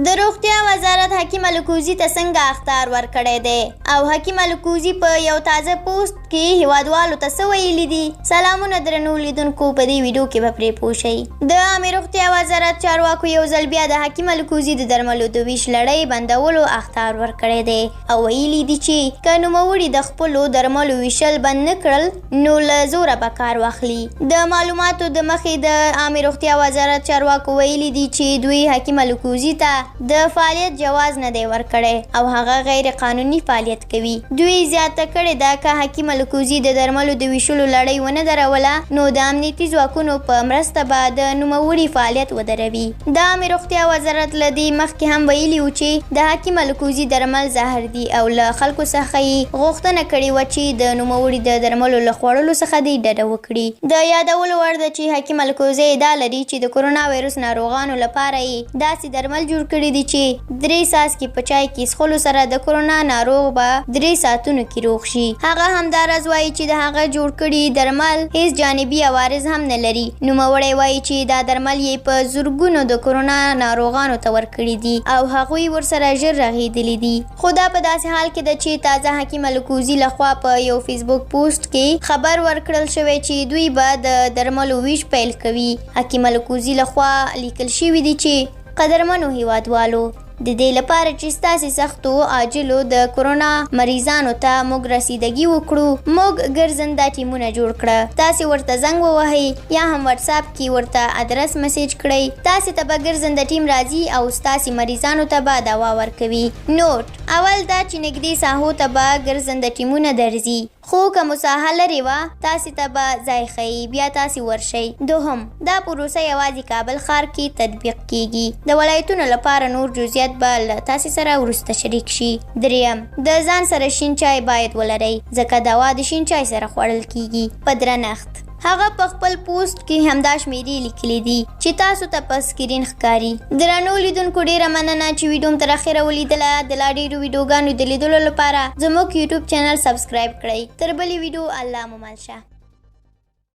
د روغتیا وزارت حکیم الکوزي ته څنګه اخطار ورکړی دی او حکیم الکوزي په یو تازه پوسټ کې هیوادوالو ته څه ویلي دي؟ سلامونه درنو لیدونکو، په دې ویډیو کې به پرې پوه شئ. د عامه روغتیا وزارت چارواکو یو ځل بیا د حکیم الکوزي د درملو د ویش لړۍ بندولو اخطار ورکړی دی او ویلي دي چې که نوموړي د خپلو درملو ویشل بند نه کړل نو له زوره به کار واخلي. د معلوماتو د مخې د عامه روغتیا وزارت چارواکو ویلي دي چې دوی حکیم الکوزي ته د فعالیت جواز نه دی ورکړی او هغه غیر قانوني فعالیت کوي. دوی زیاته کړې ده که حکیم الکوزي د درملو د ویشلو لړۍ ونه دروله نو د امنیتي ځواکونو په مرسته به د نوموړي فعالیت ودروي. د عامه روغتیا وزارت له دې مخکې هم ویلي و چې د حکیم الکوزي درمل زهر دي او له خلکو څخه یې غوښتنه کړې وه چې د نوموړي د درملو له خوړلو څخه دې ډډه وکړي. د یادولو وړ ده چې حکیم الکوزي ادعا لري چې د کورونا وایرس ناروغانو لپاره یې داسې درمل جوړ کړي دي چې 3 څاڅکي په چای کې څښلو سره د کورونا ناروغ به 3 ساعتونو کې روغ شي. هغه همداراز وایي چې د هغه جوړ کړي درمل هیڅ جانبي عوارض هم نه لري. نوموړی وایي چې دا درمل یې په زرګونو د کورونا ناروغانو ته ورکړي دي او هغوی ورسره ژر رغېدلي دي. خو دا په داسې حال کې ده چې تازه حکیم الکوزي لخوا په یو فیسبوک پوسټ کې خبر ورکړل شوی چې دوی به د درملو ویش پیل کوي. حکیم الکوزي لخوا لیکل شوي دي چې قدرمنو هیوادوالو، د دې لپاره چې ستاسې سختو عاجلو د کورونا مریضانو ته موږ رسیدګي وکړو، موږ ګرځنده ټیمونه جوړ کړه. تاسې ورته زنګ ووهئ یا هم واتساپ کې ورته ادرس میسیج کړئ. تاسې ته به ګرځنده ټیم راځي او ستاسې مریضانو ته به دوا ورکوي. نوټ: اول دا چې نږدې ساحو ته به ګرځنده ټیمونه درځي، خو که مو ساحه لرې وه تاسې ته به ځای ښیي، بیا تاسې ورشئ. دوهم: دا پروسه یوازې کابل ښار کې تطبیق کیږي، د ولایتونو لپاره نور جزئیات به له تاسې سره وروسته شریک شي. دریم: د ځان سره شین چای باید ولرئ ځکه دوا د شین چای سره خوړل کیږي. په درنښت. هغه په خپل پوسټ کې همدا شمیرې لیکلي دي چې تاسو ته په سکرین ښکاري. درنو لیدونکو، ډیره مننه چې ویډیو م تر اخره ولیدله. د لا ډیرو ویډیوګانو د لیدلو لپاره زموږ یوټیوب چینل سبسکرایب کړئ. تر بلې ویډیو الله مو مل شه.